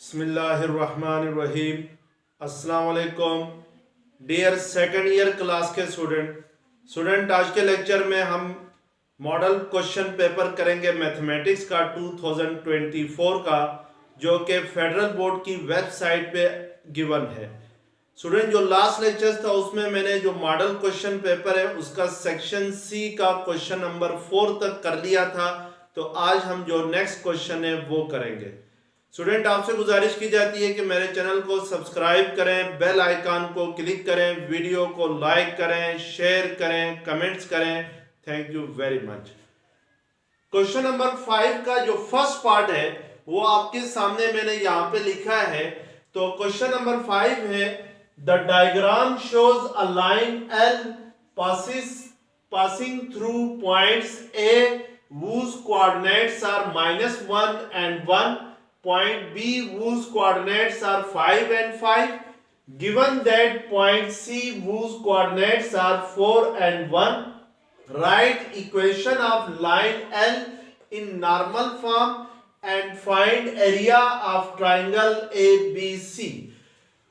बिस्मिल्लाहिर्रहमानिर्रहीम। अस्सलाम वालेकुम डियर सेकेंड ईयर क्लास के स्टूडेंट आज के लेक्चर में हम मॉडल क्वेश्चन पेपर करेंगे मैथमेटिक्स का 2024 का, जो कि फेडरल बोर्ड की वेबसाइट पे गिवन है। स्टूडेंट, जो लास्ट लेक्चर था उसमें मैंने जो मॉडल क्वेश्चन पेपर है उसका सेक्शन सी का क्वेश्चन नंबर 4 तक कर लिया था। तो आज हम जो नेक्स्ट क्वेश्चन है वो करेंगे। स्टूडेंट, आपसे गुजारिश की जाती है कि मेरे चैनल को सब्सक्राइब करें, बेल आइकन को क्लिक करें, वीडियो को लाइक करें, शेयर करें, कमेंट्स करें। Thank you very much. Question number 5 का जो फर्स्ट पार्ट है वो आपके सामने मैंने यहाँ पे लिखा है। तो क्वेश्चन नंबर 5 है, the diagram shows a line L passing through points A whose coordinates are -1 and 1, point B whose coordinates are 5 and 5, given that point C whose coordinates are 4 and 1, write equation of line L in normal form and find area of triangle ABC।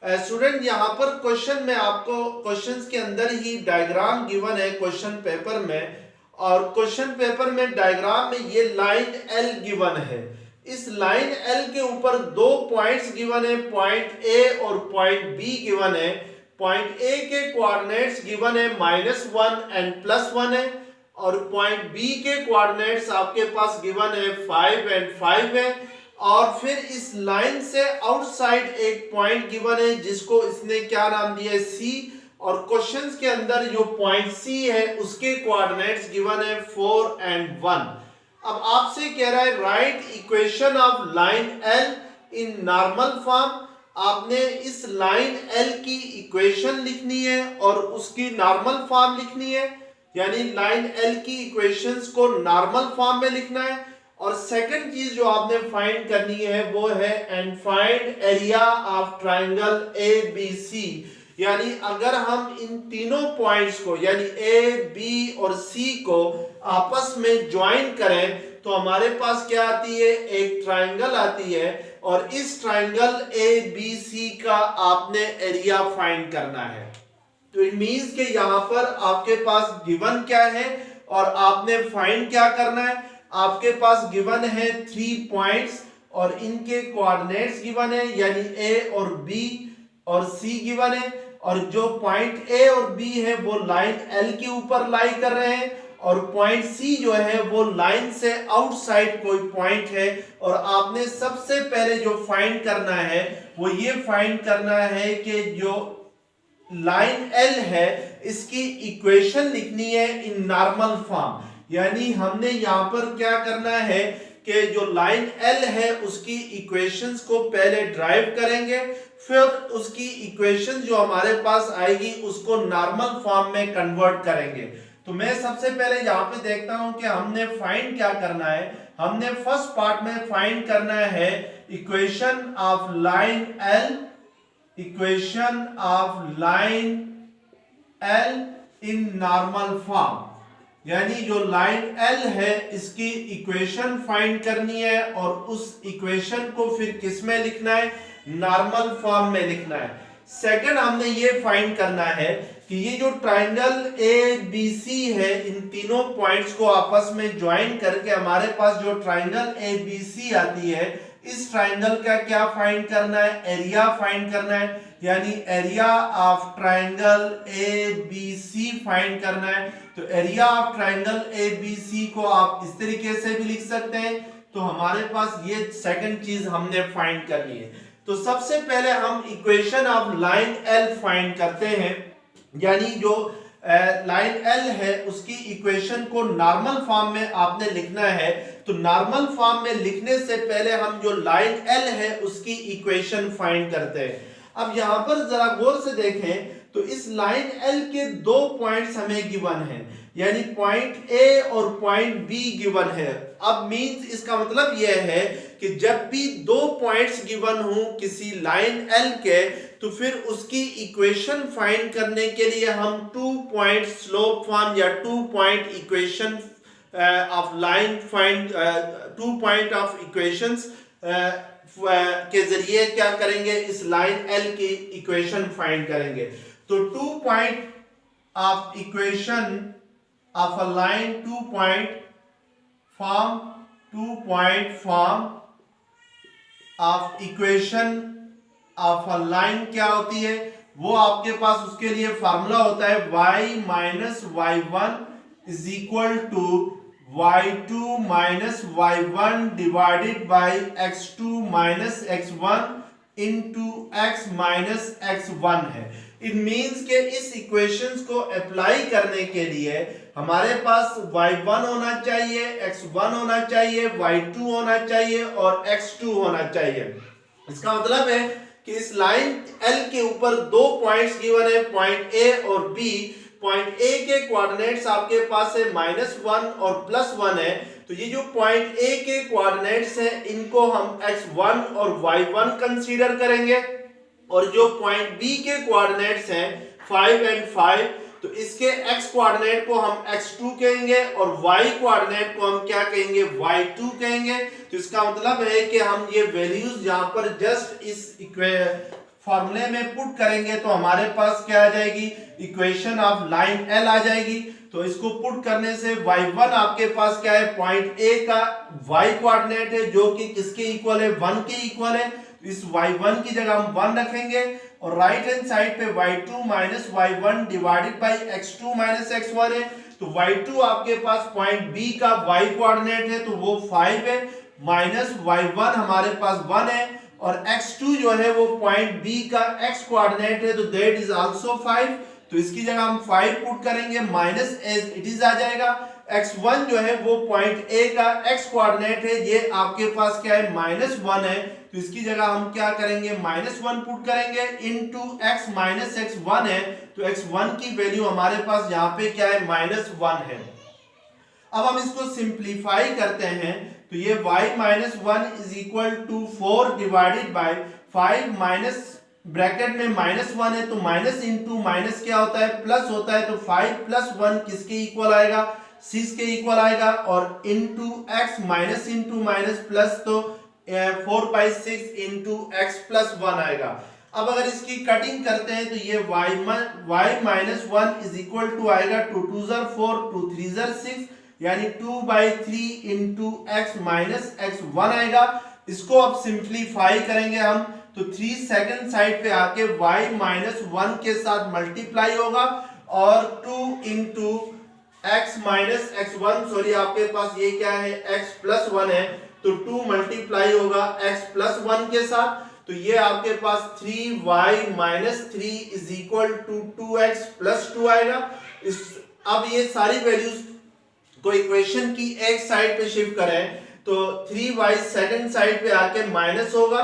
Student, यहाँ पर question में आपको questions के अंदर ही diagram given है question paper में, और question paper में डायग्राम में ये लाइन एल गिवन है। इस लाइन एल के ऊपर दो पॉइंट्स गिवन है, पॉइंट ए और पॉइंट बी गिवन है। पॉइंट ए के कोऑर्डिनेट्स गिवन है -1 एंड +1 है, और पॉइंट बी के कोऑर्डिनेट्स आपके पास गिवन है 5 एंड 5 है। और फिर इस लाइन से आउटसाइड एक पॉइंट गिवन है जिसको इसने क्या नाम दिया है, सी। और क्वेश्चंस के अंदर जो पॉइंट सी है उसके कोऑर्डिनेट्स गिवन है 4 एंड 1। अब आपसे कह रहा है right equation of line L in normal form. आपने इस लाइन एल की इक्वेशन लिखनी है और उसकी नॉर्मल फॉर्म लिखनी है, यानी लाइन एल की इक्वेशंस को नॉर्मल फॉर्म में लिखना है। और सेकंड चीज जो आपने फाइंड करनी है वो है and find area of triangle ABC। यानी अगर हम इन तीनों पॉइंट्स को यानी ए, बी और सी को आपस में ज्वाइन करें तो हमारे पास क्या आती है, एक ट्राइंगल आती है। और इस ट्राइंगल ABC का आपने एरिया फाइंड करना है। तो इट मींस कि यहां पर आपके पास गिवन क्या है और आपने फाइंड क्या करना है। आपके पास गिवन है 3 पॉइंट्स और इनके कोऑर्डिनेट्स गिवन है, यानी ए और बी और सी गिवन है। और जो पॉइंट ए और बी है वो लाइन एल के ऊपर लाई कर रहे हैं, और पॉइंट सी जो है वो लाइन से आउटसाइड कोई पॉइंट है। और आपने सबसे पहले जो फाइंड करना है वो ये फाइंड करना है कि जो लाइन एल है इसकी इक्वेशन लिखनी है इन नॉर्मल फॉर्म। यानी हमने यहां पर क्या करना है कि जो लाइन एल है उसकी इक्वेशंस को पहले ड्राइव करेंगे, फिर उसकी इक्वेशन जो हमारे पास आएगी उसको नॉर्मल फॉर्म में कन्वर्ट करेंगे। तो मैं सबसे पहले यहां पे देखता हूं कि हमने फाइंड क्या करना है। हमने फर्स्ट पार्ट में फाइंड करना है equation of line L, equation of line L in normal form. यानी जो लाइन एल है इसकी इक्वेशन फाइंड करनी है और उस इक्वेशन को फिर किस में लिखना है, नॉर्मल फॉर्म में लिखना है। सेकंड, हमने ये फाइंड करना है कि ये जो ट्राइंगल ABC है इन तीनों पॉइंट्स को आपस में ज्वाइन करके हमारे पास जो ट्राइंगल ABC आती है, इस ट्राइंगल का क्या फाइंड करना है, एरिया फाइंड करना है। यानी area of triangle ABC find करना है। तो एरिया ऑफ ट्राइंगल ABC को आप इस तरीके से भी लिख सकते हैं। तो हमारे पास ये सेकंड चीज हमने फाइंड करनी है। तो सबसे पहले हम equation of line L find करते हैं। यानी जो लाइन एल है उसकी इक्वेशन को नॉर्मल फॉर्म में आपने लिखना है। तो नॉर्मल फॉर्म में लिखने से पहले हम जो लाइन एल है उसकी इक्वेशन फाइंड करते हैं। अब यहां पर जरा गौर से देखें तो इस लाइन एल के दो पॉइंट्स हमें गिवन है, यानी पॉइंट ए और पॉइंट बी गिवन है। अब मींस इसका मतलब यह है कि जब भी दो पॉइंट्स गिवन हो किसी लाइन एल के, तो फिर उसकी इक्वेशन फाइंड करने के लिए हम 2 पॉइंट स्लोप फॉर्म या 2 point equation of line find 2 point of equations के जरिए क्या करेंगे, इस लाइन एल की इक्वेशन फाइंड करेंगे। तो 2 point of equation of a line, 2 point form of equation of a line क्या होती है, वो आपके पास उसके लिए फार्मूला होता है y minus y1 is equal to y2 minus y1 divided by x2 minus x1 into x minus x1 है। इट मीन्स के इस इक्वेशंस को अप्लाई करने के लिए हमारे पास y1 होना चाहिए, x1 होना चाहिए, y2 होना चाहिए और x2 होना चाहिए। इसका मतलब है कि इस लाइन L के ऊपर दो पॉइंट्स गिवन है, पॉइंट A और B। पॉइंट A के कोऑर्डिनेट्स आपके पास है -1 और +1 है। तो ये जो पॉइंट A के कोऑर्डिनेट्स हैं इनको हम x1 और y1 कंसीडर करेंगे, और जो पॉइंट B के कोऑर्डिनेट्स हैं 5 और 5, तो इसके x कोऑर्डिनेट को हम x2 कहेंगे और y कोऑर्डिनेट को हम क्या कहेंगे, y2 कहेंगे। तो इसका मतलब है कि हम ये वैल्यूज यहां पर जस्ट इस फॉर्मूले में पुट करेंगे तो हमारे पास क्या आ जाएगी, इक्वेशन ऑफ लाइन L आ जाएगी। तो इसको पुट करने से y1 आपके पास क्या है, पॉइंट A का y कोऑर्डिनेट है जो कि किसके इक्वल है, 1 के इक्वल है। इस y1 की जगह हम 1 रखेंगे और राइट हैंड साइड पे y2 minus y1 divided by x2 minus x1 है। तो y2 आपके पास पॉइंट B का y कोऑर्डिनेट है तो वो 5 है, माइनस y1 हमारे पास 1 है, और x2 जो है वो पॉइंट B का x कोऑर्डिनेट है तो दैट इज आल्सो 5। तो इसकी जगह हम 5 पुट करेंगे, माइनस एज इट इज आ जाएगा। x1 जो है वो पॉइंट A का x कोऑर्डिनेट है, ये आपके पास क्या है, -1 है। तो इसकी जगह हम क्या करेंगे, -1 पुट करेंगे इनटू x माइनस x1 है। तो x1 की वैल्यू हमारे पास यहाँ पे क्या है, -1 है। अब हम इसको सिंप्लीफाई करते हैं तो ये y minus 1 is equal to 4 divided by 5 minus bracket में -1 है तो माइनस इंटू माइनस क्या होता है, प्लस होता है। तो 5 प्लस 1 किसके इक्वल आएगा, 6 के इक्वल आएगा, और into x minus into minus plus, तो 4/6 इंटू x प्लस 1 आएगा। अब अगर इसकी कटिंग करते हैं तो ये y minus 1 is equal to आएगा 2 2 4 2 3 6, यानी 2/3 इंटू x माइनस x1 आएगा। इसको अब सिंप्लीफाई करेंगे हम तो 3 सेकंड साइड पे आके y माइनस 1 के साथ मल्टीप्लाई होगा और 2 into x minus x1, sorry आपके पास ये क्या है, x प्लस 1 है तो 2 मल्टीप्लाई होगा x प्लस 1 के साथ। तो ये आपके पास 3y minus 3 is equal to 2x plus 2 आएगा। अब ये सारी वैल्यूज को इक्वेशन की एक साइड पे शिफ्ट करें तो 3y सेकंड साइड पे आके माइनस होगा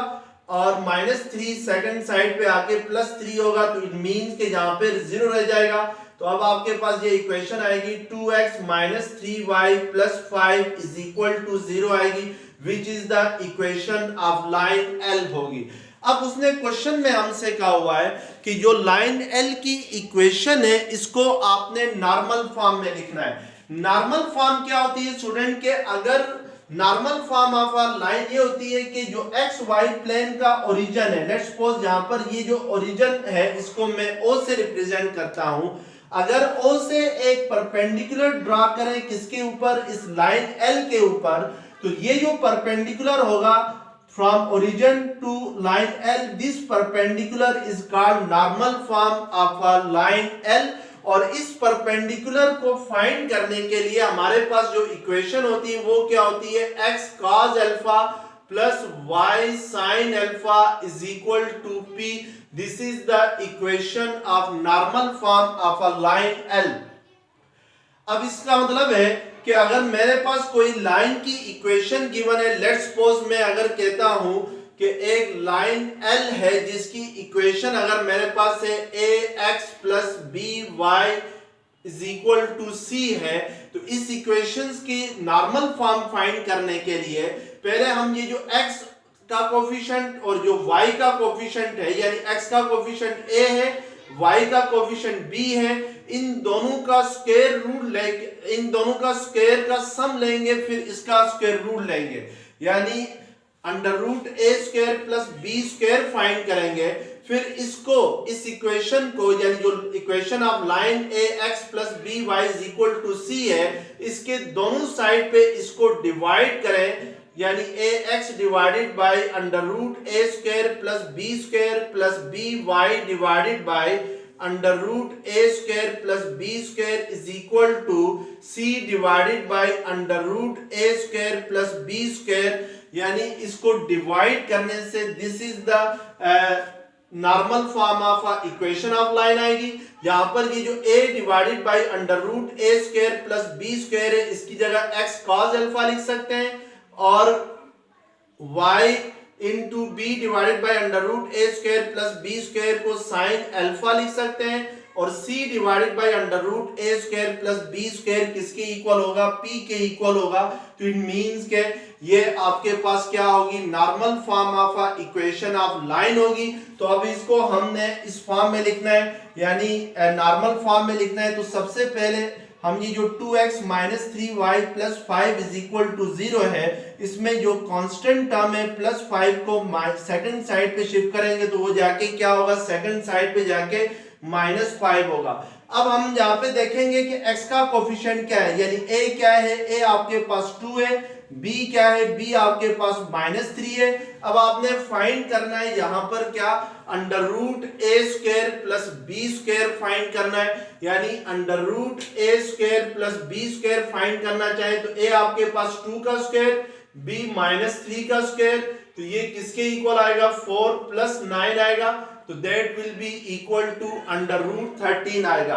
और -3 सेकंड साइड पे आके +3 होगा। तो इट मींस के यहाँ पे 0 रह जाएगा। तो अब आपके पास ये इक्वेशन आएगी 2x minus 3y plus 5 is equal to 0 आएगी, which is the equation of line L होगी। अब उसने क्वेश्चन में हमसे कहा हुआ है कि जो लाइन L की इक्वेशन है इसको आपने नॉर्मल फॉर्म में लिखना है। नॉर्मल फॉर्म क्या होती है स्टूडेंट के, अगर normal form of a line ये होती है कि जो एक्स वाई प्लेन का ओरिजिन है, लेट्स सपोज यहाँ पर ये जो ओरिजिन है इसको मैं O से रिप्रेजेंट करता हूं। अगर O से एक परपेंडिकुलर ड्रॉ करें किसके ऊपर, इस लाइन L के ऊपर, तो ये जो परपेंडिकुलर होगा from origin to line L, this perpendicular is called normal form of a line L। और इस परपेंडिकुलर को फाइंड करने के लिए हमारे पास जो इक्वेशन होती है वो क्या होती है, x cos alpha plus y sin alpha is equal to p। This is the equation of normal form of a line L। अब इसका मतलब है कि अगर मेरे पास कोई लाइन की इक्वेशन गिवन है, लेट्स सपोज मैं अगर कहता हूं कि एक लाइन L है जिसकी इक्वेशन अगर मेरे पास है ax plus by is equal to c है, तो इस इक्वेशंस की नॉर्मल फॉर्म फाइंड करने के लिए पहले हम ये जो x का कोफिशिएंट और जो y का कोफिशिएंट है, यानी x का कोफिशिएंट a है, y का कोफिशिएंट b है, इन दोनों का स्क्वायर रूट लेंगे, इन दोनों का स्क्वायर का सम लेंगे, फिर इसका स्क्वायर रूट लेंगे। यानी under root A square plus B square find करेंगे, फिर इसको इस इक्वेशन को यानी जो equation of line A X plus B Y is equal to C है, इसके दोनों साइड पे इसको डिवाइड करें, यानी A X divided by under root A square plus B Y divided by under root A square plus B square is equal to C divided by under root A square plus B square. यानी इसको divide करने से this is the normal form of equation of line आएगी। यहां पर ये जो a divided by under root A square plus B square है, इसकी जगह x cos अल्फा लिख सकते हैं, और y into B divided by under root A square plus B square को साइन अल्फा लिख सकते हैं, और c divided by under root A square plus B square किसके इक्वल होगा, p के इक्वल होगा। तो इट मींस के ये आपके पास क्या होगी, normal form of equation of line होगी। तो अब इसको हमने इस फॉर्म में लिखना है, यानी नॉर्मल फॉर्म में लिखना है। तो सबसे पहले हम ये जो 2x minus 3y plus 5 is equal to 0 है, इसमें जो कांस्टेंट टर्म है प्लस 5 को सेकंड साइड पे शिफ्ट करेंगे तो वो जाके क्या होगा, सेकंड साइड पे जाके माइनस 5 होगा। अब हम यहाँ पे देखेंगे कि x का कोफिशिएंट क्या है, यानी a क्या है, a आपके पास 2 है, b क्या है, b आपके पास -3 है। अब आपने फाइंड करना है यहाँ पर क्या, under root A square plus B square find करना है, यानी under root A square plus B square find करना चाहे तो a आपके पास 2 का स्क्वायर, b -3 का स्क्वायर, तो ये किसके इक्वल आएगा, 4 प्लस 9 आएगा, तो that will be equal to under root 13 आएगा।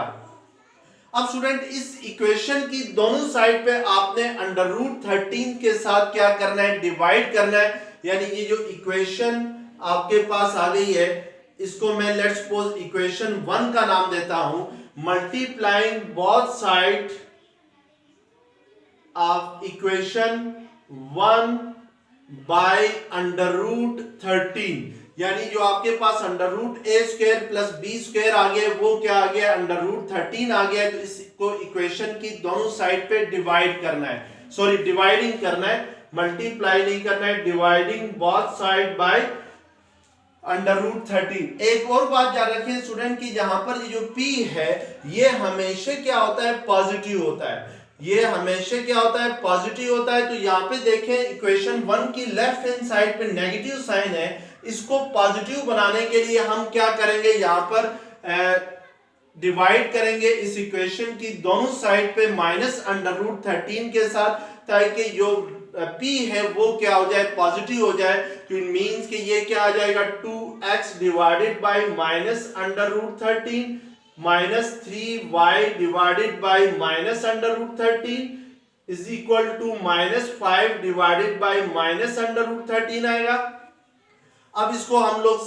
अब स्टूडेंट इस इक्वेशन की दोनों साइड पे आपने अंडर रूट 13 के साथ क्या करना है, डिवाइड करना है। यानी ये जो इक्वेशन आपके पास आ गई है, इसको मैं लेट्स सपोज इक्वेशन 1 का नाम देता हूं, multiplying both side of equation 1 by under root 13, यानी जो आपके पास under root A square plus B square आ गया, वो क्या आ गया, अंडर रूट 13 आ गया। तो इसको इक्वेशन की दोनों साइड पे डिवाइड करना है, सॉरी डिवाइडिंग करना है, मल्टीप्लाई नहीं करना है, dividing both side by under root 13। एक और बात याद रखें स्टूडेंट की, जहां पर ये जो p है ये हमेशा क्या होता है, पॉजिटिव होता है, ये हमेशा क्या होता है, पॉजिटिव होता है। तो यहाँ पे देखें इक्वेशन 1 की लेफ्ट हैंड साइड पे नेगेटिव साइन है, इसको पॉजिटिव बनाने के लिए हम क्या करेंगे, यहाँ पर डिवाइड करेंगे इस इक्वेशन की दोनों साइड पे माइनस अंडर रूट 13 के साथ, ताकि जो p है वो क्या हो जाए, पॉजिटिव हो जाए। तो इट मींस कि ये क्या आ जाएगा, 2x divided by minus under root 13 minus 3y divided by minus under root 13 is equal to minus 5 divided by minus under root 13 आएगा। अब इसको हम लोग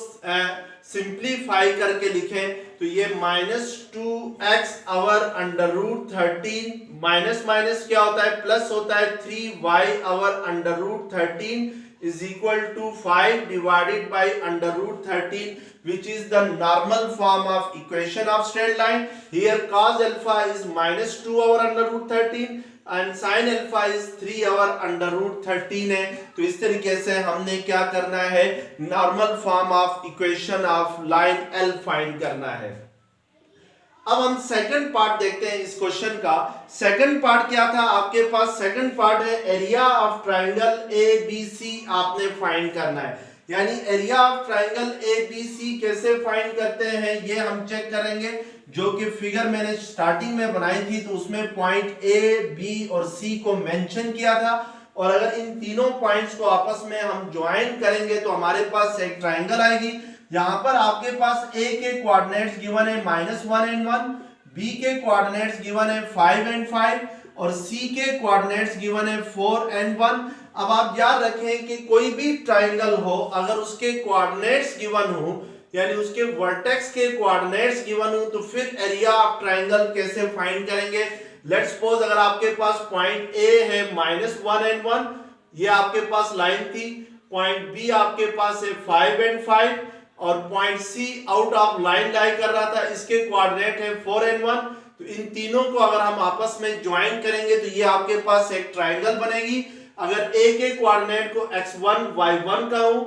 सिंप्लीफाई करके लिखें तो ये -2x over under root 13 minus minus क्या होता है, प्लस होता है, 3y over under root 13 is equal to 5 divided by under root 13, which is the normal form of equation of straight line. Here cos alpha is -2 over under root 13 and sin alpha is 3 over under root 13 है। तो इस तरीके से हमने क्या करना है, normal form of equation of line L find करना है। अब हम सेकंड पार्ट देखते हैं इस क्वेश्चन का। सेकंड पार्ट क्या था आपके पास, सेकंड पार्ट है एरिया ऑफ ट्राइंगल ABC आपने फाइंड करना है। यानी एरिया ऑफ ट्राइंगल ABC कैसे फाइंड करते हैं ये हम चेक करेंगे, जो कि फिगर मैंने स्टार्टिंग में बनाई थी, तो उसमें पॉइंट A, B और C को मेंशन किया था, और अगर इन तीनों पॉइंट्स को आपस में हम ज्वाइन करेंगे तो हमारे पास एक ट्राइंगल आएगी। यहां पर आपके पास A के कोऑर्डिनेट्स गिवन है -1 and 1, B के कोऑर्डिनेट्स गिवन है 5 and 5 और C के कोऑर्डिनेट्स गिवन है 4 and 1। अब आप याद रखें कि कोई भी ट्राइंगल हो, अगर उसके कोऑर्डिनेट्स गिवन हो, यानी उसके वर्टेक्स के कोऑर्डिनेट्स गिवन हो, तो फिर एरिया ऑफ ट्राइंगल कैसे फाइंड करेंगे। लेट्स सपोज अगर आपके पास पॉइंट A है -1 and 1, ये आपके पास लाइन थी, पॉइंट B आपके पास है 5 and 5 और point C out of line lie कर रहा था, इसके कोऑर्डिनेट है 4 and 1। तो इन तीनों को अगर हम आपस में ज्वाइन करेंगे तो ये आपके पास एक ट्राइंगल बनेगी। अगर ए के कोऑर्डिनेट को x1 y1 कहूं,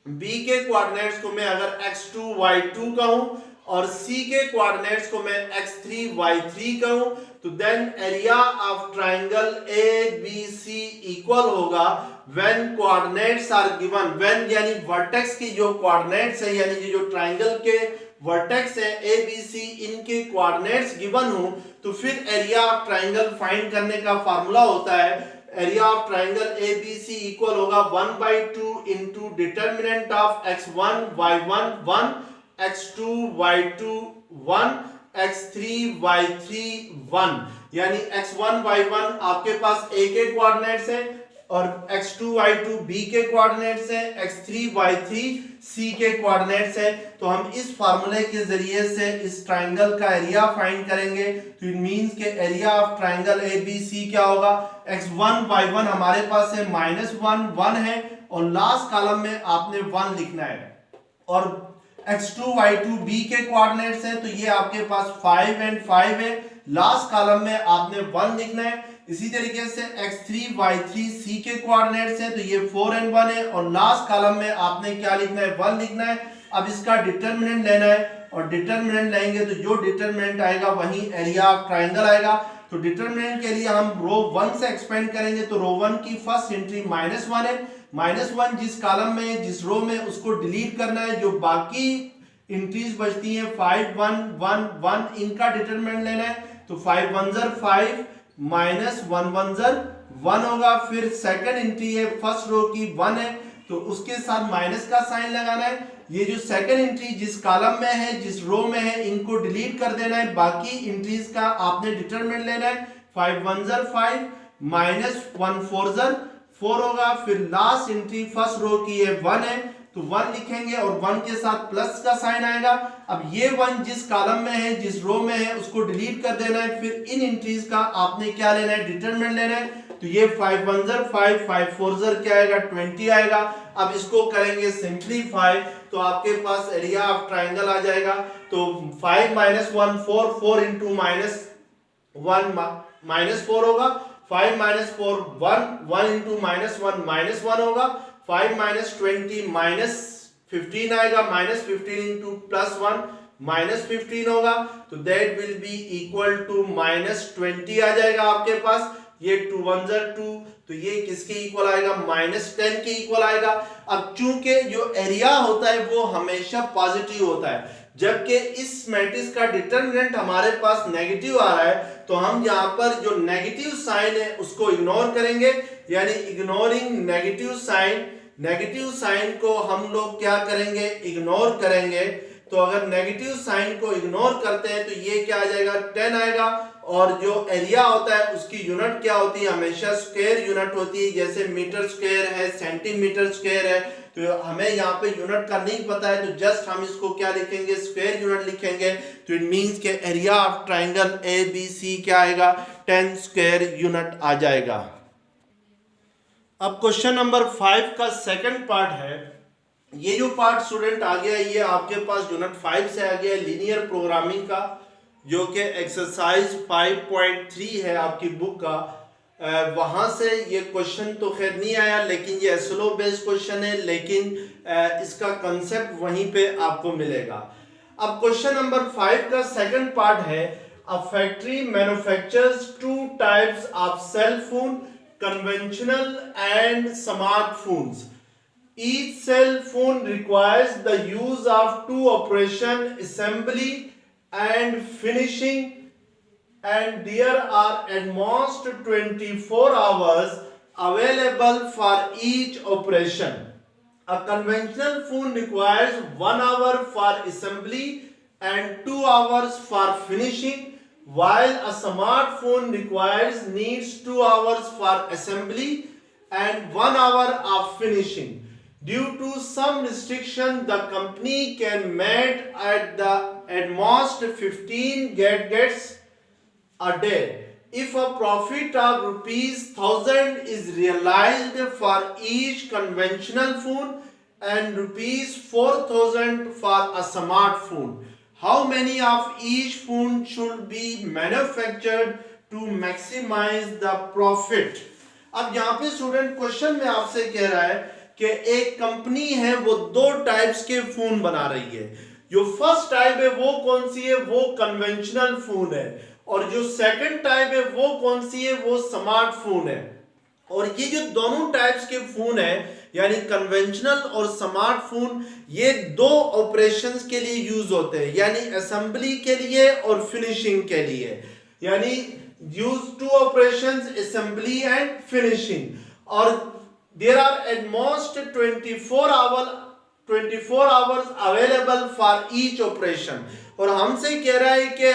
बी के कोऑर्डिनेट्स को मैं अगर x2 y2 कहूं और सी के कोऑर्डिनेट्स को मैं x3 y3 कहूं, तो then area of triangle A B C equal होगा when coordinates are given, when यानी वर्टेक्स की जो कोऑर्डिनेट्स है, यानी कि जो ट्राइंगल के वर्टेक्स है ए बी सी, इनके कोऑर्डिनेट्स गिवन हो, तो फिर एरिया ऑफ ट्राइंगल फाइंड करने का फार्मूला होता है area of triangle A B C equal होगा 1/2 into determinant of x1 y1 1, x2 y2 1, x3 y3 1, यानी x1 y1 आपके पास a के कोऑर्डिनेट्स हैं और x2 y2 b के कोऑर्डिनेट्स हैं, x3 y3 c के कोऑर्डिनेट्स हैं। तो हम इस फार्मूले के जरिए से इस ट्राइंगल का एरिया फाइंड करेंगे। तो इट मींस के area of triangle A B C क्या होगा, x1 y1 हमारे पास है -1 1 है और लास्ट कॉलम में आपने 1 लिखना है, और x2 y2 b के कोऑर्डिनेट्स हैं तो ये आपके पास 5 and 5 है, लास्ट कॉलम में आपने 1 लिखना है। इसी तरीके से x3 y3 c के कोऑर्डिनेट्स हैं तो ये 4 and 1 है और लास्ट कॉलम में आपने क्या लिखना है, 1 लिखना है। अब इसका डिटरमिनेंट लेना है और डिटरमिनेंट लेंगे तो जो डिटरमिनेंट आएगा वही एरिया ऑफ ट्राइंगल आएगा। तो डिटरमिनेंट के लिए हम रो 1 से एक्सपेंड करेंगे तो रो 1 की फर्स्ट एंट्री -1 है, -1 जिस कॉलम में जिस रो में उसको डिलीट करना है, जो बाकी एंट्रीज बचती हैं 5 1 1 1 इनका डिटरमिनेंट लेना है। तो 5 1 ज़र 5 -1 1 ज़र 1 होगा। फिर सेकंड एंट्री है फर्स्ट रो की 1 है तो उसके साथ माइनस का साइन लगाना है। ये जो सेकंड एंट्री जिस कॉलम में है जिस रो में है इनको डिलीट कर देना है, बाकी एंट्रीज का आपने डिटरमिनेंट लेना है। 5 1 ज़र 5 -1 4 ज़र 4 होगा। फिर लास्ट एंट्री फर्स्ट रो की है 1 है तो 1 लिखेंगे और 1 के साथ प्लस का साइन आएगा। अब ये 1 जिस कॉलम में है जिस रो में है उसको डिलीट कर देना है। फिर इन एंट्रीज का आपने क्या लेना है, डिटरमिनेंट लेना है। तो ये 5 1 ज़र 5 5 4 ज़र क्या आएगा, 20 आएगा। अब इसको करेंगे सिंपलीफाई तो आपके पास एरिया ऑफ ट्राइंगल आ जाएगा। तो 5 -1 4 4 इंटू -1 -4 होगा। 5 -4 1 1 इंटू -1 -1 होगा। 5 -20 -15 आएगा, -15 इंटू +1 -15 होगा। तो that will be equal to -20 आ जाएगा आपके पास। ये 2 1 ज़र 2 तो ये किसके इक्वल आएगा, -10 के इक्वल आएगा। अब चूंकि जो एरिया होता है वो हमेशा पॉजिटिव होता है, जबकि इस मैट्रिक्स का डिटरमिनेंट हमारे पास नेगेटिव आ रहा है, तो हम यहाँ पर जो नेगेटिव साइन है उसको इग्नोर करेंगे, यानी इग्नोरिंग नेगेटिव साइन को हम लोग क्या करेंगे, इग्नोर करेंगे। तो अगर नेगेटिव साइन को इग्नोर करते हैं तो ये क्या आ जाएगा, 10 आएगा। और जो एरिया होता है उसकी यूनिट क्या होती है, हमेशा स्क्वायर यूनिट होती है। जैसे मीटर स्क्वायर है, सेंटीमीटर स्क्वायर है, तो हमें यहाँ पे यूनिट का नहीं पता है तो जस्ट हम इसको क्या लिखेंगे, स्क्वायर यूनिट लिखेंगे। तो इट मींस के area of triangle A B C क्या आएगा, 10 स्क्वायर यूनिट आ जाएगा। अब क्वेश्चन नंबर 5 का सेकंड पार्ट है। ये जो पार्ट स्टूडेंट आ गया ये आपके पास यूनिट 5 से आ गया लीनियर प्रोग्रामिंग का, जो कि एक्सरसाइज 5.3 है आपकी बुक का। वहाँ से ये क्वेश्चन तो खैर नहीं आया, लेकिन ये एसएलओ बेस्ड क्वेश्चन है, लेकिन इसका कंसेप्ट वहीं पे आपको मिलेगा। अब क्वेश्चन नंबर 5 का सेकंड पार्ट है, a factory manufactures 2 types of cell phone, conventional and smartphones. Each cell phone requires the use of 2 operation, assembly and finishing, and there are at most 24 hours available for each operation. A conventional phone requires 1 hour for assembly and 2 hours for finishing, while a smartphone needs 2 hours for assembly and 1 hour of finishing. Due to some restriction, the company can make at most 15 gadgets a day. If a profit of ₹1000 is realized for each conventional phone and ₹4000 for a smartphone, how many of each phone should be manufactured to maximize the profit? अब यहाँ पे student question में आपसे कह रहा है कि एक कंपनी है वो दो टाइप्स के फोन बना रही है। जो फर्स्ट टाइप है वो कौन सी है, वो कन्वेंशनल फोन है, और जो सेकंड टाइप है वो कौन सी है, वो स्मार्टफोन है। और ये जो दोनों टाइप्स के फोन है यानी कन्वेंशनल और स्मार्टफोन, ये दो ऑपरेशंस के लिए यूज होते हैं, यानी असेंबली के लिए और फिनिशिंग के लिए, यानी use two operations assembly and finishing. और there are at most 24 hours available for each operation. और हमसे कह रहा है कि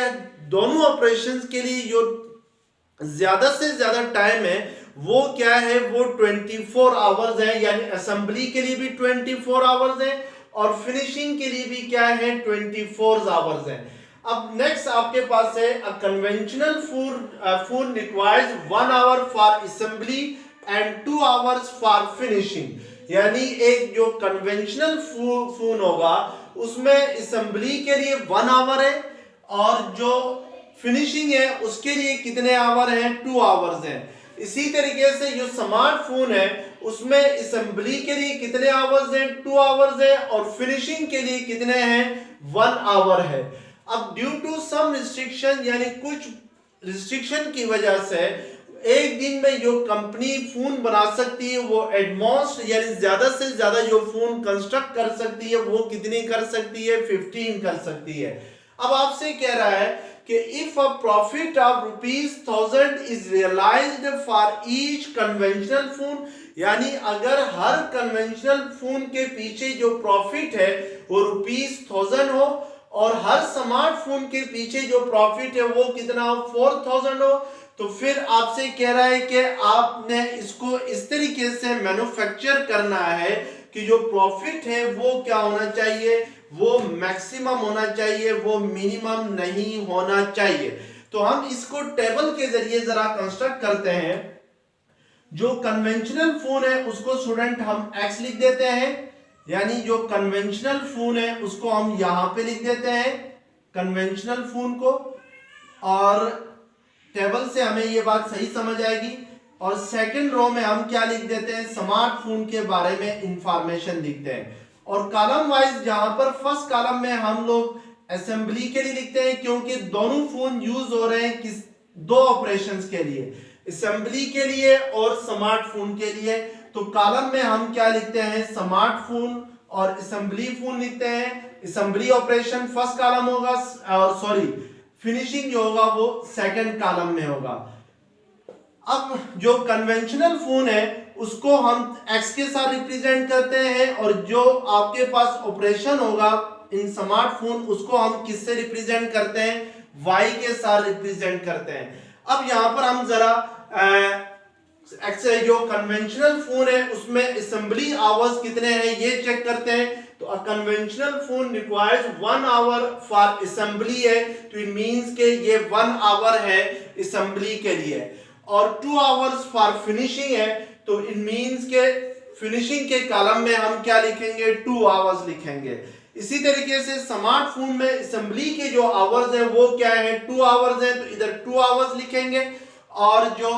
दोनों ऑपरेशंस के लिए जो ज्यादा से ज्यादा टाइम है वो क्या है, वो 24 आवर्स है, यानी असेंबली के लिए भी 24 आवर्स है और फिनिशिंग के लिए भी क्या है, 24 आवर्स है। अब नेक्स्ट आपके पास है a conventional phone requires 1 hour for assembly and 2 hours for finishing. यानी एक जो कन्वेंशनल फोन होगा उसमें असेंबली के लिए 1 आवर है और जो फिनिशिंग है उसके लिए कितने आवर हैं, 2 आवर्स हैं। इसी तरीके से जो स्मार्टफोन है उसमें असेंबली के लिए कितने आवर्स हैं, 2 आवर्स है, और फिनिशिंग के लिए कितने हैं, 1 आवर है। अब ड्यू टू सम रिस्ट्रिक्शन, यानी कुछ रिस्ट्रिक्शन की वजह से एक दिन में जो कंपनी फोन बना सकती है वो एटमोस्ट यानी ज्यादा से ज्यादा जो फोन कंस्ट्रक्ट कर सकती है वो कितनी कर सकती है, 15 कर सकती है। अब आपसे कह रहा है कि if a profit of ₹1000 is realised for each conventional phone, यानी अगर हर कन्वेंशनल फोन के पीछे जो प्रॉफिट है वो ₹1000 हो और हर स्मार्टफोन के पीछे जो प्रॉफिट है वो कितना हो, 4000 हो, तो फिर आपसे कह रहा है कि आपने इसको इस तरीके से मैन्युफैक्चर करना है कि जो प्रॉफिट है वो क्या होना चाहिए, वो मैक्सिमम होना चाहिए, वो मिनिमम नहीं होना चाहिए। तो हम इसको टेबल के जरिए जरा कंस्ट्रक्ट करते हैं। जो कन्वेंशनल फोन है उसको स्टूडेंट हम x लिख देते हैं, यानी जो कन्वेंशनल फोन है उसको हम यहां पे लिख देते हैं कन्वेंशनल फोन को, और टेबल से हमें ये बात सही समझ आएगी। और सेकंड रो में हम क्या लिख देते हैं, स्मार्टफोन के बारे में इंफॉर्मेशन लिखते हैं। और कॉलम वाइज जहां पर फर्स्ट कॉलम में हम लोग असेंबली के लिए लिखते हैं क्योंकि दोनों फोन यूज हो रहे हैं किस दो ऑपरेशंस के लिए, असेंबली के लिए और स्मार्टफोन के लिए। तो कॉलम में हम क्या लिखते हैं, स्मार्टफोन और असेंबली फोन लिखते हैं। असेंबली ऑपरेशन फर्स्ट कॉलम होगा और सॉरी फिनिशिंग जो होगा वो सेकंड कॉलम में होगा। अब जो कन्वेंशनल फोन है उसको हम x के साथ रिप्रेजेंट करते हैं और जो आपके पास ऑपरेशन होगा इन स्मार्टफोन उसको हम किससे रिप्रेजेंट करते हैं, y के साथ रिप्रेजेंट करते हैं। अब यहां पर हम जरा जो कन्वेंशनल फोन है उसमें असेंबली आवर्स कितने हैं ये चेक करते हैं। तो a conventional phone requires 1 hour for assembly है, तो इट मींस के ये 1 आवर है असेंबली के लिए, और 2 आवर्स फॉर फिनिशिंग है, तो इट मींस के फिनिशिंग के कॉलम में हम क्या लिखेंगे, 2 आवर्स लिखेंगे। इसी तरीके से स्मार्टफोन में असेंबली के जो आवर्स है वो क्या है, 2 आवर्स है, तो इधर 2 आवर्स लिखेंगे, और जो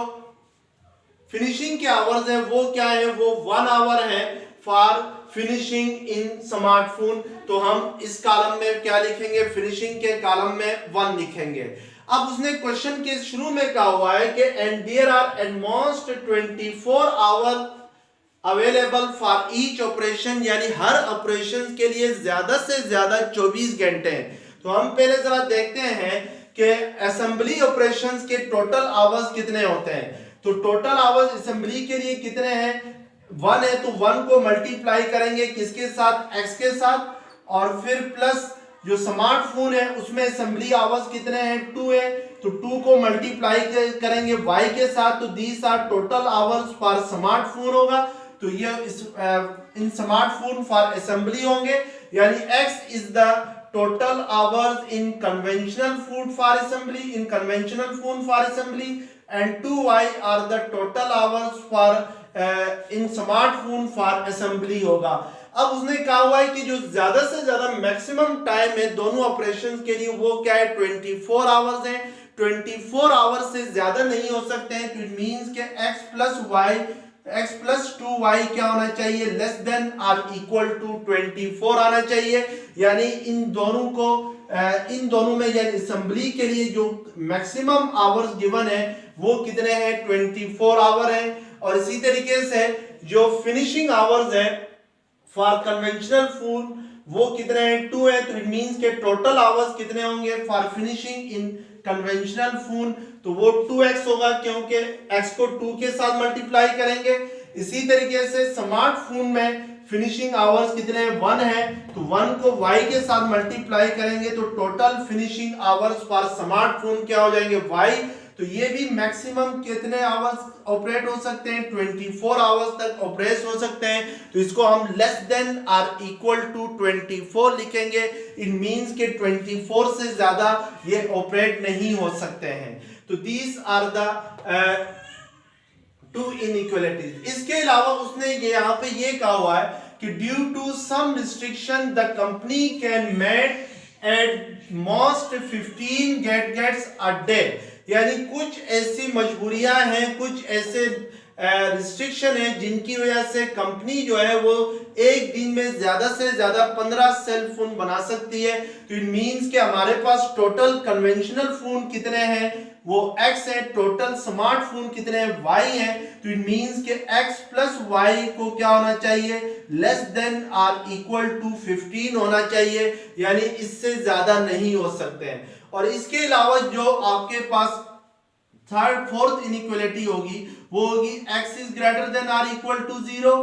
फिनिशिंग के आवर्स है वो क्या है, वो 1 आवर है फॉर फिनिशिंग इन स्मार्टफोन। तो हम इस कॉलम में क्या लिखेंगे, फिनिशिंग के कॉलम में 1 लिखेंगे। अब उसने क्वेश्चन के शुरू में कहा हुआ है कि and there are at most 24 hour available for each operation, यानी हर ऑपरेशन के लिए ज्यादा से ज्यादा 24 घंटे हैं। तो हम पहले जरा देखते हैं कि असेंबली ऑपरेशंस के टोटल आवर्स कितने होते हैं। तो टोटल आवर्स असेंबली के लिए कितने हैं, 1 है, तो 1 को मल्टीप्लाई करेंगे किसके साथ, x के साथ, और फिर प्लस जो स्मार्टफोन है उसमें असेंबली आवर्स कितने हैं, 2 है, तो 2 को मल्टीप्लाई करेंगे y के साथ, तो these are total hours for smartphone होगा। तो ये इन स्मार्टफोन फॉर असेंबली होंगे, यानी x is the total hours in conventional food for assembly, in conventional food for assembly, and 2y are the total hours for in smartphone for assembly होगा। अब उसने कहा हुआ है कि जो ज्यादा से ज्यादा मैक्सिमम टाइम है दोनों ऑपरेशंस के लिए वो क्या है, 24 आवर्स है। 24 आवर्स से ज्यादा नहीं हो सकते हैं, तो इट मींस के x प्लस 2y क्या होना चाहिए, less than or equal to 24 आना चाहिए। यानी इन दोनों में यानी असेंबली के लिए जो मैक्सिमम आवर्स गिवन है वो कितने हैं, 24 आवर है। और इसी तरीके से जो फिनिशिंग आवर्स है फॉर कन्वेंशनल फूड वो कितने हैं, 2 है। तो इट मींस के टोटल आवर्स कितने होंगे for finishing in conventional food, तो वो 2x होगा क्योंकि x को 2 के साथ मल्टीप्लाई करेंगे। इसी तरीके से स्मार्ट फूड में फिनिशिंग आवर्स कितने हैं, 1 है, तो 1 को y के साथ मल्टीप्लाई करेंगे तो total finishing hours for smart food क्या हो जाएंगे, y। तो ये भी मैक्सिमम कितने आवर्स ऑपरेट हो सकते हैं, 24 आवर्स तक ऑपरेट हो सकते हैं। तो इसको हम less than or equal to 24 लिखेंगे। इट मींस के 24 से ज्यादा ये ऑपरेट नहीं हो सकते हैं। तो these are the two inequalities. इसके अलावा उसने ये यहाँ पे ये कहा हुआ है कि due to some restriction the company can make at most 15 gates a day. यानी कुछ ऐसी मजबूरियां हैं, कुछ ऐसे रिस्ट्रिक्शन है जिनकी वजह से कंपनी जो है वो एक दिन में ज्यादा से ज्यादा 15 सेल फोन बना सकती है। तो इट मींस कि हमारे पास टोटल कन्वेंशनल फोन कितने हैं, वो x है, टोटल स्मार्टफोन कितने हैं, y है। तो इट मींस के x प्लस y को क्या होना चाहिए, less than or equal to 15 होना चाहिए, यानी इससे ज्यादा नहीं हो सकते हैं। और इसके अलावा जो आपके पास फोर्थ इनइक्वालिटी होगी वो होगी x is greater than or equal to 0,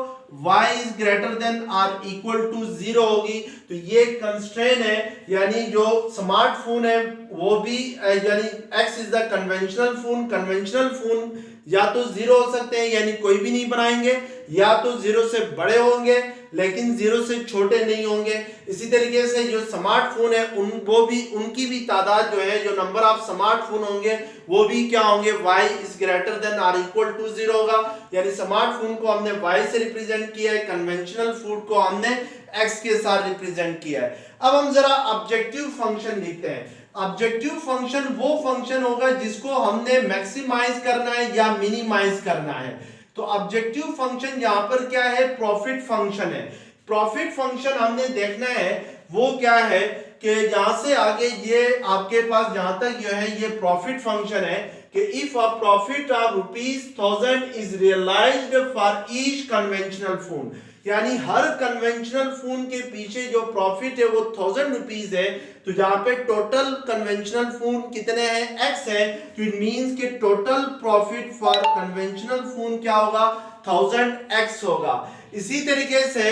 y is greater than or equal to 0 होगी। तो ये कंस्ट्रेन है, यानी जो स्मार्टफोन है वो भी यानी x is the conventional phone या तो 0 हो सकते हैं यानी कोई भी नहीं बनाएंगे, या तो 0 से बड़े होंगे लेकिन 0 से छोटे नहीं होंगे। इसी तरीके से जो स्मार्टफोन है उनकी भी तादाद जो है, जो नंबर ऑफ स्मार्टफोन होंगे वो भी क्या होंगे, y is greater than or equal to 0 होगा। यानी स्मार्टफोन को हमने y से रिप्रेजेंट किया है, कन्वेंशनल फूड को हमने x के साथ रिप्रेजेंट किया है। अब हम जरा ऑब्जेक्टिव फंक्शन लिखते हैं। ऑब्जेक्टिव फंक्शन वो फंक्शन होगा जिसको हमने मैक्सिमाइज करना है या मिनिमाइज करना है। तो ऑब्जेक्टिव फंक्शन यहाँ पर क्या है, प्रॉफिट फंक्शन है। प्रॉफिट फंक्शन हमने देखना है वो क्या है कि यहां से आगे ये आपके पास जहां तक जो है ये प्रॉफिट फंक्शन है कि if a profit of ₹1000 is realised for each conventional food, यानी हर कन्वेंशनल फूड के पीछे जो प्रॉफिट है वो ₹1000 है। तो जहां पे टोटल कन्वेंशनल फूड कितने हैं, x है, तो इट मींस कि total profit for conventional food क्या होगा, 1000x होगा। इसी तरीके से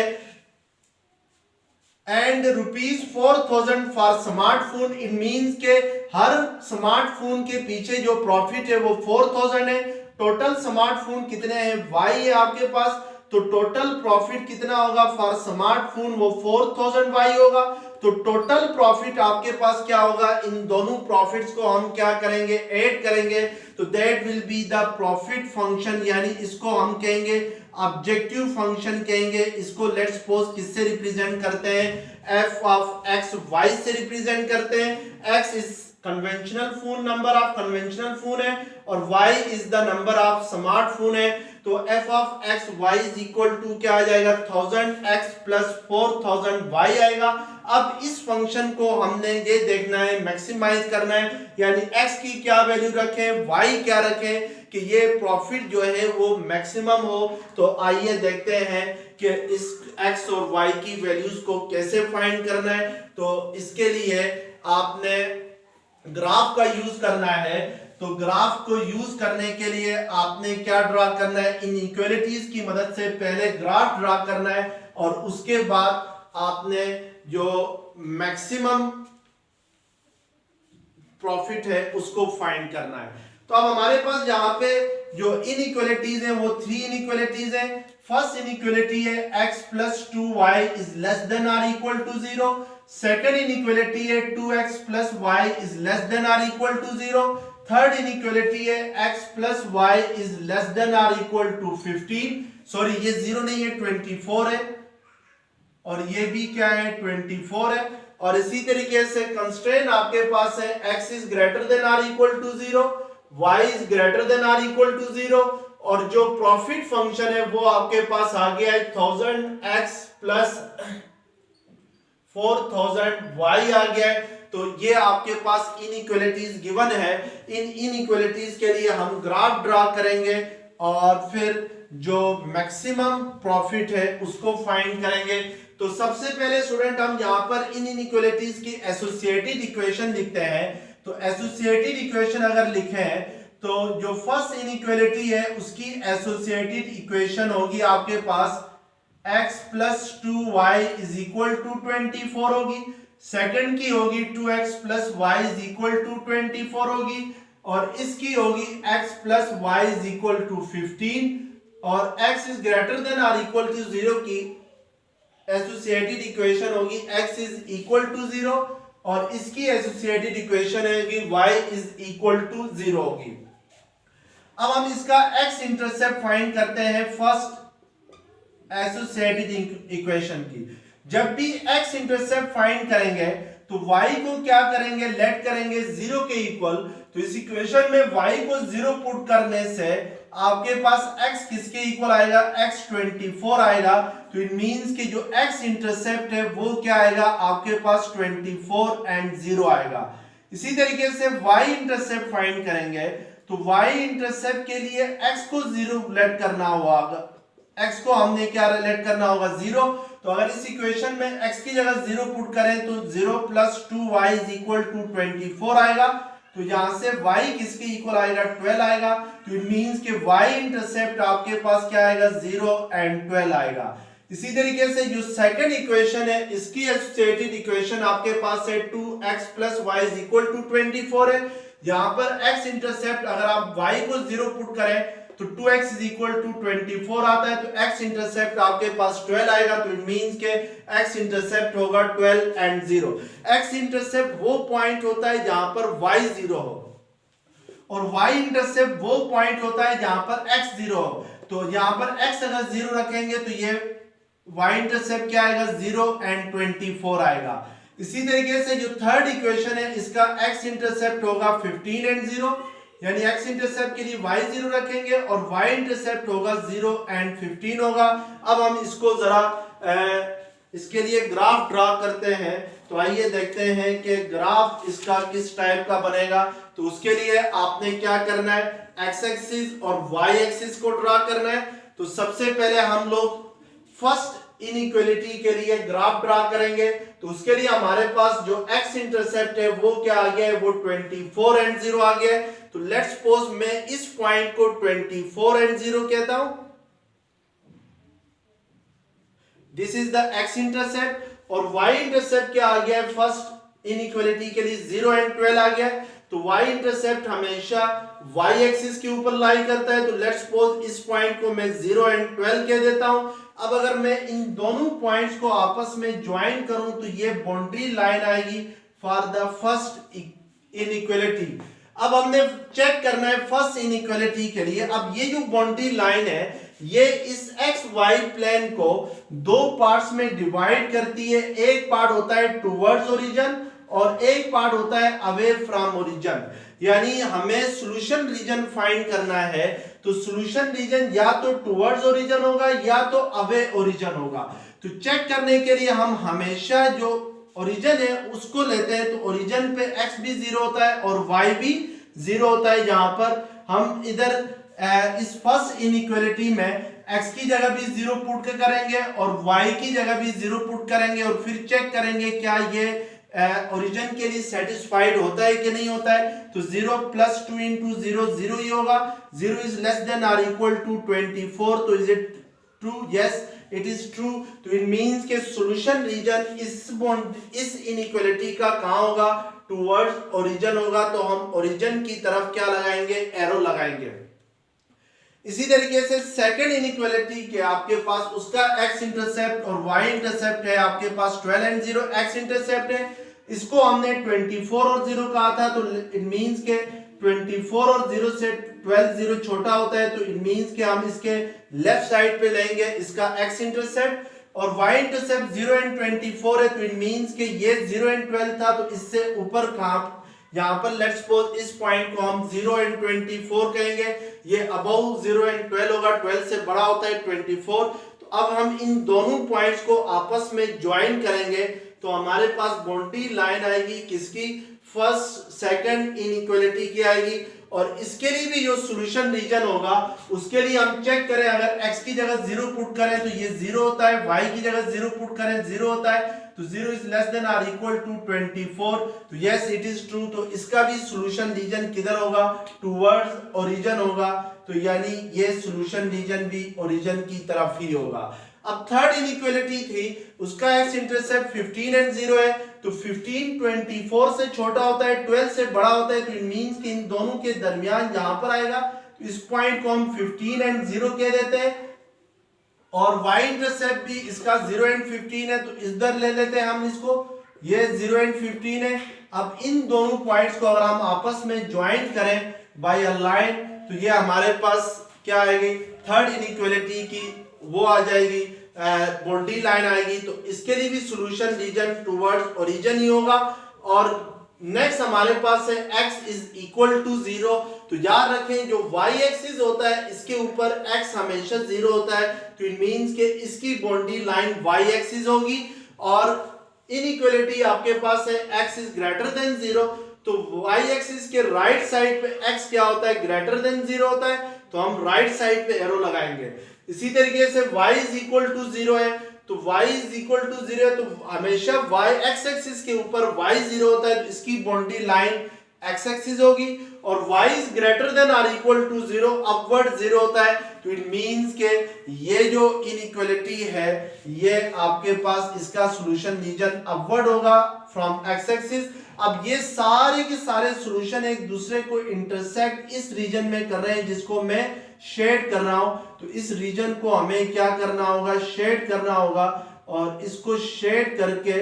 and ₹4000 for smartphone, it means के हर स्मार्टफोन के पीछे जो प्रॉफिट है वो 4000 है। टोटल स्मार्टफोन कितने हैं, y है आपके पास, तो टोटल प्रॉफिट कितना होगा फॉर स्मार्टफोन, वो 4000 y होगा। तो टोटल प्रॉफिट आपके पास क्या होगा, इन दोनों प्रॉफिट्स को हम क्या करेंगे, ऐड करेंगे, तो that will be the profit function, यानी इसको हम कहेंगे ऑब्जेक्टिव फंक्शन कहेंगे। इसको लेट्स सपोज किससे रिप्रेजेंट करते हैं, f ऑफ x y से रिप्रेजेंट करते हैं। x is conventional phone, number of conventional phone है, और y is the number of smartphone है। तो f of x y is equal to क्या आ जाएगा, 1000x प्लस 4000y आएगा। अब इस फंक्शन को हमने ये देखना है, मैक्सिमाइज करना है, यानी x की क्या वैल्यू रखें, y क्या रखें कि ये प्रॉफिट जो है वो मैक्सिमम हो। तो आइए देखते हैं कि इस x और y की वैल्यूज को कैसे फाइंड करना है। तो इसके लिए आपने ग्राफ का यूज करना है। तो ग्राफ को यूज करने के लिए आपने क्या ड्रा करना है, इनइक्वालिटीज की मदद से पहले ग्राफ ड्रा करना है और उसके बाद आपने जो मैक्सिमम प्रॉफिट है उसको फाइंड करना है। तो अब हमारे पास यहाँ पे जो इनइक्वालिटीज हैं वो 3 इनइक्वालिटीज हैं। फर्स्ट इनइक्वालिटी है x plus 2y is less than or equal to 0। Second inequality है 2x plus y is less than or equal to 0। Third inequality है x plus y is less than or equal to 15। Sorry ये 0 नहीं है, 24 है, और ये भी क्या है, 24 है। और इसी तरीके से कंस्ट्रेंट आपके पास है x is greater than or equal to 0, y is greater than or equal to 0, और जो प्रॉफिट फंक्शन है वो आपके पास आ गया है 1000x प्लस 4000y आ गया है। तो ये आपके पास इनइक्वालिटीज गिवन है। इन इनइक्वालिटीज के लिए हम ग्राफ ड्रा करेंगे और फिर जो मैक्सिमम प्रॉफिट है उसको फाइंड करेंगे। तो सबसे पहले स्टूडेंट हम यहाँ पर इन इनइक्वालिटीज की एसोसिएटेड इक्वेशन लिखते हैं। तो एसोसिएटेड इक्वेशन अगर लिखे हैं तो जो फर्स्ट इनइक्वालिटी है उसकी एसोसिएटेड इक्वेशन होगी आपके पास x plus 2y is equal to 24 होगी। सेकंड की होगी 2x plus y is equal to 24 होगी, और इसकी होगी x plus y is equal to 15, और x is greater than or equal to 0 की एसोसिएटेड इक्वेशन होगी x इज इक्वल टू 0, और इसकी एसोसिएटेड इक्वेशन होगी y इज इक्वल टू 0 होगी। अब हम इसका x इंटरसेप्ट फाइंड करते हैं फर्स्ट एसोसिएटेड इक्वेशन की। जब भी x इंटरसेप्ट फाइंड करेंगे तो y को क्या करेंगे, लेट करेंगे 0 के इक्वल। तो इस इक्वेशन में y को 0 पुट करने से आपके पास x किसके इक्वल आएगा, x 24 आएगा। तो इट मींस कि जो x इंटरसेप्ट है वो क्या आएगा आपके पास 24 एंड 0 आएगा। इसी तरीके से y इंटरसेप्ट फाइंड करेंगे तो y इंटरसेप्ट के लिए x को 0 लेट करना होगा, x को हमने क्या लेट करना होगा 0। तो अगर इस इक्वेशन में x की जगह 0 पुट करें तो 0 plus 2y is equal to 24 आएगा। तो यहां से y किसके इक्वल आएगा, 12 आएगा। तो इट मींस कि y इंटरसेप्ट आपके पास क्या आएगा 0 एंड 12 आएगा। इसी तरीके से जो सेकंड इक्वेशन है इसकी एसोसिएटेड इक्वेशन आपके पास है 2x plus y is equal to 24 है। यहां पर x इंटरसेप्ट अगर आप y को 0 पुट करें तो 2x इज इक्वल टू 24 आता है। तो x इंटरसेप्ट आपके पास 12 आएगा। तो इट मींस के x इंटरसेप्ट होगा 12 एंड 0। x इंटरसेप्ट वो पॉइंट होता है जहां पर y 0 हो, और y इंटरसेप्ट वो पॉइंट होता है जहां पर x 0 हो। तो यहां पर x अगर 0 रखेंगे तो ये y इंटरसेप्ट क्या आएगा 0 एंड 24 आएगा। इसी तरीके से जो थर्ड इक्वेशन है इसका x इंटरसेप्ट होगा 15 एंड 0, यानी x इंटरसेप्ट के लिए y 0 रखेंगे और y इंटरसेप्ट होगा 0 एंड 15 होगा। अब हम इसको जरा इसके लिए ग्राफ ड्रा करते हैं। तो आइए देखते हैं कि ग्राफ इसका किस टाइप का बनेगा। तो उसके लिए आपने क्या करना है, x एक्सिस और y एक्सिस को ड्रा करना है। तो सबसे पहले हम लोग फर्स्ट इनइक्वालिटी के लिए ग्राफ ड्रा करेंगे। तो उसके लिए हमारे पास जो x इंटरसेप्ट है वो क्या आ गया है, वो 24 एंड 0 आ गया है। तो लेट्स सपोज मैं इस पॉइंट को 24 एंड 0 कहता हूं, this is the x intercept, और y इंटरसेप्ट क्या आ गया है, फर्स्ट इनइक्वालिटी के लिए 0 एंड 12 आ गया है। तो y इंटरसेप्ट हमेशा y एक्सिस के ऊपर लाई करता है। तो लेट्स सपोज इस पॉइंट को मैं 0 एंड 12 कह देता हूं। अब अगर मैं इन दोनों पॉइंट्स को आपस में ज्वाइन करूं तो ये बाउंड्री लाइन आएगी फॉर द फर्स्ट इनइक्वालिटी। अब हमने चेक करना है फर्स्ट इनइक्वालिटी के लिए। अब ये जो बाउंड्री लाइन है ये इस एक्स वाई प्लेन को दो पार्ट्स में डिवाइड करती है। एक पार्ट होता है टुवर्ड्स ओरिजिन और एक पार्ट होता है अवे फ्रॉम ओरिजिन। यानी हमें सॉल्यूशन रीजन फाइंड करना है तो सॉल्यूशन रीजन या तो टुवर्ड्स ओरिजिन होगा या तो अवे ओरिजिन होगा। तो चेक करने के लिए हम हमेशा जो ओरिजिन है उसको लेते हैं। तो ओरिजिन पे x भी 0 होता है और y भी 0 होता है। जहां पर हम इधर इस फर्स्ट इनइक्वालिटी में x की जगह भी 0 पुट करेंगे और y की जगह भी 0 पुट करेंगे और फिर चेक करेंगे क्या ये ओरिजिन के लिए सेटिस्फाइड होता है कि नहीं होता है। तो 0 प्लस 2 इंटू 0 0 ही होगा। 0 is less than or equal to 24। तो is it true? Yes it is true. तो इट मींस के सॉल्यूशन रीजन इस इनइक्वालिटी का कहां होगा, टुवर्ड्स ओरिजिन होगा। तो हम ओरिजिन की तरफ क्या लगाएंगे, एरो लगाएंगे। इसी तरीके से सेकंड इनइक्वालिटी के आपके पास उसका x इंटरसेप्ट और y इंटरसेप्ट है आपके पास 12 एंड 0 x इंटरसेप्ट है। इसको हमने 24 और 0 कहा था। तो इट मींस के 24 और 0 से 12 0 छोटा होता है। तो इट मींस के हम इसके लेफ्ट साइड पे लेंगे इसका x इंटरसेप्ट और y इंटरसेप्ट 0 एंड 24 है, तो इट मींस कि ये 0 एंड 12 था, तो इससे ऊपर कहां, यहां पर लेट्स सपोज इस पॉइंट को हम 0 एंड 24 कहेंगे, ये अबव 0 एंड 12 होगा, 12 से बड़ा होता है 24। तो अब हम इन दोनों पॉइंट्स को आपस में ज्वाइन करेंगे, तो हमारे पास बाउंड्री लाइन आएगी किसकी, फर्स्ट सेकंड इनइक्वालिटी की आएगी। और इसके लिए भी जो सॉल्यूशन रीजन होगा उसके लिए हम चेक करें, अगर x की जगह 0 पुट करें तो ये 0 होता है, y की जगह 0 पुट करें 0 होता है, तो 0 इज लेस देन और इक्वल टू 24, तो यस इट इज ट्रू। तो इसका भी सॉल्यूशन रीजन किधर होगा, टुवर्ड्स ओरिजिन होगा, तो यानी ये सॉल्यूशन रीजन भी ओरिजिन की तरफ ही होगा। अब थर्ड इनइक्वालिटी थी, उसका x इंटरसेप्ट 15 एंड 0 है, तो 15 24 से छोटा होता है, 12 से बड़ा होता है, तो इट मींस कि इन दोनों के दरमियान जहां पर आएगा, तो इस पॉइंट को हम 15 एंड 0 कह देते हैं। और y इंटरसेप्ट भी इसका 0 एंड 15 है, तो इधर ले लेते हैं हम इसको, ये 0 एंड 15 है। अब इन दोनों पॉइंट्स को अगर हम आपस में ज्वाइन करें बाय अ लाइन, तो ये हमारे पास क्या आएगी, थर्ड इनइक्वालिटी की वो आ जाएगी, बाउंड्री लाइन आएगी। तो इसके लिए भी सॉल्यूशन रीजन टुवर्ड्स ओरिजिन ही होगा। और नेक्स्ट हमारे पास है x इज इक्वल टू 0, तो याद रखें जो y एक्सिस होता है इसके ऊपर x हमेशा 0 होता है, तो इट मींस कि इसकी बाउंड्री लाइन y एक्सिस होगी। और इनइक्वालिटी आपके पास है x इज ग्रेटर देन 0, तो y एक्सिस के राइट साइड पे x क्या होता है, ग्रेटर देन 0 होता है, तो हम राइट साइड पे एरो लगाएंगे। इसी तरीके से y इज इक्वल टू 0 है, तो y इज इक्वल टू 0 है, तो हमेशा y x एक्सिस के ऊपर y 0 होता है, तो इसकी बाउंड्री लाइन x एक्सिस होगी। और y इज ग्रेटर देन और इक्वल टू 0, अपवर्ड 0 होता है, तो इट मींस के ये जो इनइक्वालिटी है ये आपके पास इसका सॉल्यूशन रीजन अपवर्ड होगा फ्रॉम x एक्सिस। अब ये सारे के सारे सॉल्यूशन एक दूसरे को इंटरसेक्ट इस रीजन में कर रहे हैं जिसको मैं शेड कर रहा हूं, तो इस रीजन को हमें क्या करना होगा, शेड करना होगा। और इसको शेड करके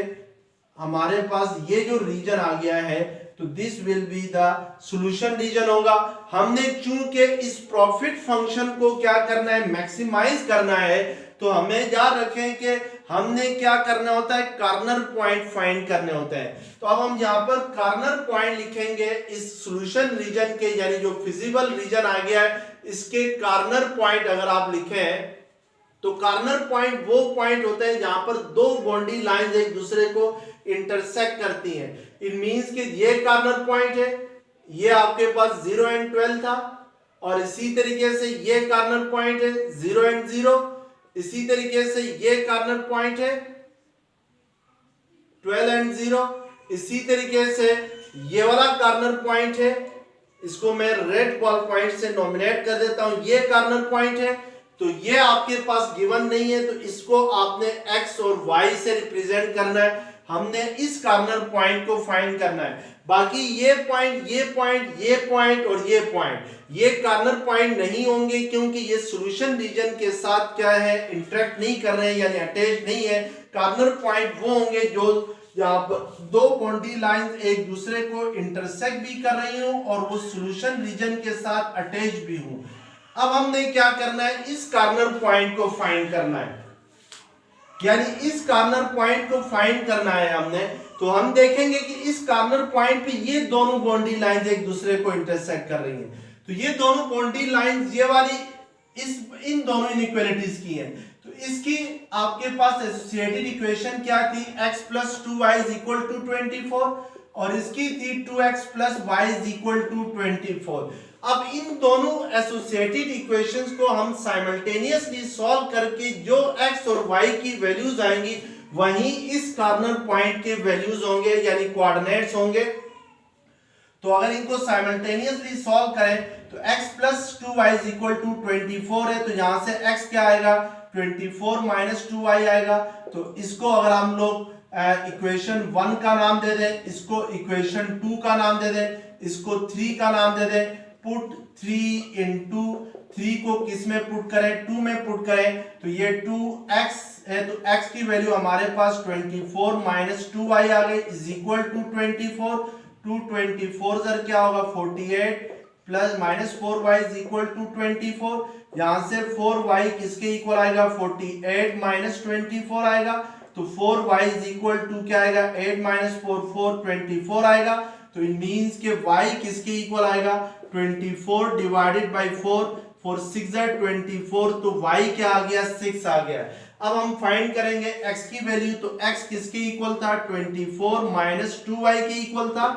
हमारे पास ये जो रीजन आ गया है, तो this will be the solution region होगा। हमने चूंकि इस प्रॉफिट फंक्शन को क्या करना है, मैक्सिमाइज करना है, तो हमें याद रखें कि हमने क्या करना होता है, कॉर्नर पॉइंट फाइंड करने होते हैं। तो अब हम यहाँ पर कॉर्नर पॉइंट लिखेंगे इस सॉल्यूशन रीजन के, यानी जो फिजिबल रीजन आ गया है इसके कॉर्नर पॉइंट अगर आप लिखें, तो कॉर्नर पॉइंट वो पॉइंट होते हैं जहां पर दो बाउंड्री लाइंस एक दूसरे को इंटरसेक्ट करती हैं। इट मींस कि ये कॉर्नर पॉइंट है, ये आपके पास 0 एंड 12 था, और इसी तरीके से ये कॉर्नर पॉइंट है 0 एंड 0, इसी तरीके से ये कॉर्नर पॉइंट है 12 एंड 0, इसी तरीके से ये वाला कॉर्नर पॉइंट है, इसको मैं रेड बॉल पॉइंट से नॉमिनेट कर देता हूं, ये कॉर्नर पॉइंट है। तो ये आपके पास गिवन नहीं है, तो इसको आपने x और y से रिप्रेजेंट करना है, हमने इस कॉर्नर पॉइंट को फाइंड करना है। बाकी ये पॉइंट, ये पॉइंट, ये पॉइंट और ये पॉइंट, ये कॉर्नर पॉइंट नहीं होंगे क्योंकि ये सॉल्यूशन रीजन के साथ क्या है, इंटरेक्ट नहीं कर रहे हैं, यानी अटैच नहीं है। कॉर्नर पॉइंट वो होंगे जो जहां पर दो बाउंड्री लाइंस एक दूसरे को इंटरसेक्ट भी कर रही हो और वो सॉल्यूशन रीजन के साथ अटैच भी हो। अब हमने क्या करना है, इस कॉर्नर पॉइंट को फाइंड करना है, यानी इस कॉर्नर पॉइंट को फाइंड करना है हमने। तो हम देखेंगे कि इस कॉर्नर पॉइंट पे ये दोनों बाउंड्री लाइंस एक दूसरे को इंटरसेक्ट कर रही हैं, तो ये दोनों बाउंड्री लाइंस ये वाली इन दोनों इनइक्वालिटीज की है। तो इसकी आपके पास एसोसिएटेड इक्वेशन क्या थी, x + 2y = 24, और इसकी थी 2x + y = 24। अब इन दोनों एसोसिएटेड इक्वेशंस को हम साइमल्टेनियसली सॉल्व करके जो x और y की वैल्यूज आएंगी वहीं इस कॉर्नर पॉइंट के वैल्यूज होंगे, यानी कोऑर्डिनेट्स होंगे। तो अगर इनको साइमल्टेनियसली सॉल्व करें तो x + 2y = 24 है, तो यहां से x क्या आएगा, 24 - 2y आएगा। तो इसको अगर हम लोग इक्वेशन 1 का नाम दे दें, इसको इक्वेशन 2 का नाम दे दें, इसको 3 का नाम दे दें, पुट 3 * 3 को किस में पुट करें, 2 में पुट करें, तो ये 2x है, तो x की वैल्यू हमारे पास 24 - 2y आ गई = 24। 2 24 क्या होगा, 48, plus -4y is equal to 24। यहाँ से 4y किसके इक्वल आएगा 48 माइनस 24 आएगा, तो 4y इज इक्वल टू क्या आएगा 8 माइनस 4 24 आएगा। तो इट मींस के y किसके इक्वल आएगा 24 डिवाइडेड बाय 4 6 24, तो y क्या आ गया 6 आ गया। अब हम फाइंड करेंगे x की वैल्यू, तो x किसके इक्वल था 24 माइनस 2y के इक्वल था,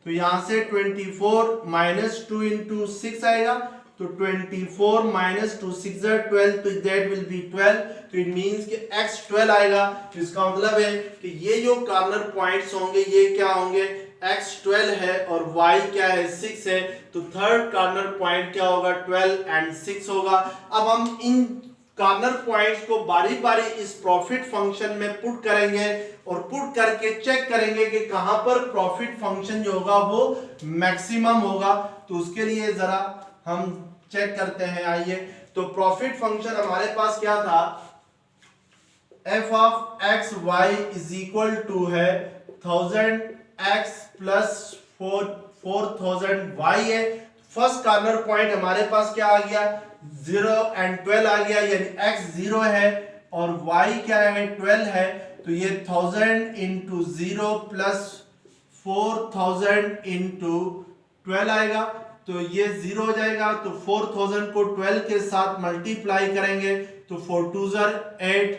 तो यहां से 24 माइनस 2 इंटू 6 आएगा, तो 24 माइनस 2 6 12, तो दैट विल बी 12। तो इट मींस कि x 12 आएगा। तो इसका मतलब है कि ये जो कॉर्नर पॉइंट्स होंगे ये क्या होंगे x 12 है और y क्या है 6 है, तो थर्ड कॉर्नर पॉइंट क्या होगा 12 एंड 6 होगा। अब हम इन कॉर्नर पॉइंट्स को बारी बारी इस प्रॉफिट फंक्शन में पुट करेंगे और पुट करके चेक करेंगे कि कहां पर प्रॉफिट फंक्शन जो होगा वो मैक्सिमम होगा। तो उसके लिए जरा हम चेक करते हैं, आइए। तो प्रॉफिट फंक्शन हमारे पास क्या था, f of x y is equal to है 1000x प्लस 4000 y है। फर्स्ट कॉर्नर पॉइंट हमारे पास क्या आ गया 0 एंड 12 आ गया, यानी x 0 है और y क्या है 12 है, तो ये 1000 इंटू 0 प्लस 4000 इंटू 12 आएगा, तो ये 0 हो जाएगा। तो 4000 को 12 के साथ मल्टीप्लाई करेंगे तो 4 2 8,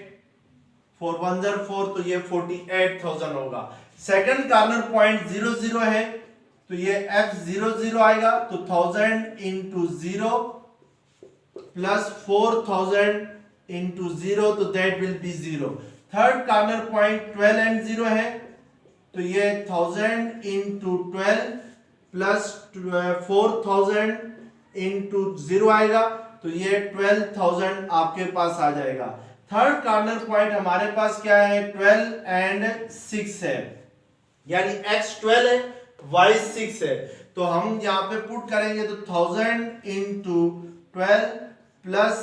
4 1 4, तो ये 48,000 होगा। सेकंड कॉर्नर पॉइंट 0 0 है, तो ये f 0 0 आएगा, तो 1000 इंटू 0 प्लस 4000 इंटू 0, तो that will B 0। Third corner point 12 and 0 है, तो ये 1000 इंटू 12 प्लस 4000 इंटू 0 आएगा, तो ये 12,000 आपके पास आ जाएगा। थर्ड कॉर्नर पॉइंट हमारे पास क्या है 12 एंड 6 है, यानी x 12 है y 6 है, तो हम यहाँ पे पुट करेंगे तो 1000 इंटू 12 प्लस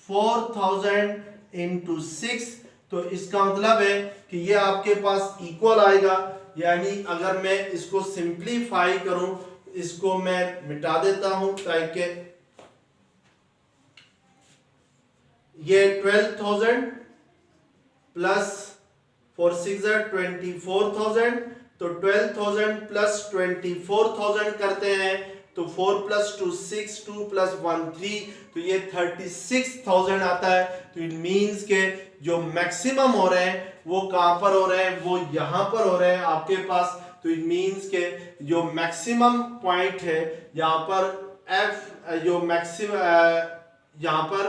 4000 इंटू 6, तो इसका मतलब है कि ये आपके पास इक्वल आएगा। यानी अगर मैं इसको सिंप्लीफाई करूं, इसको मैं मिटा देता हूं ताकि ये 12,000 प्लस 4 6 24,000, तो 12,000 प्लस 24,000 करते हैं तो 4 प्लस 2 6, 2 प्लस 1 3, तो ये 36,000 आता है। तो इट मींस के जो मैक्सिमम हो रहे हैं वो कहां पर हो रहे हैं, वो यहां पर हो रहे हैं आपके पास। तो इट मींस के जो मैक्सिमम पॉइंट है यहाँ पर f जो मैक्सिमम यहाँ पर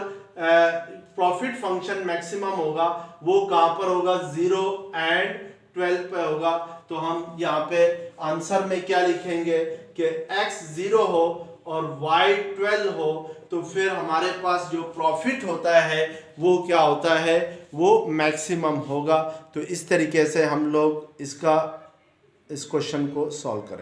प्रॉफिट फंक्शन मैक्सिमम होगा वो कहां पर होगा 0 एंड 12 पे होगा। तो हम यहाँ पे आंसर में क्या लिखेंगे कि x 0 हो और y 12 हो, तो फिर हमारे पास जो प्रॉफिट होता है वो क्या होता है, वो मैक्सिमम होगा। तो इस तरीके से हम लोग इस क्वेश्चन को सॉल्व करें।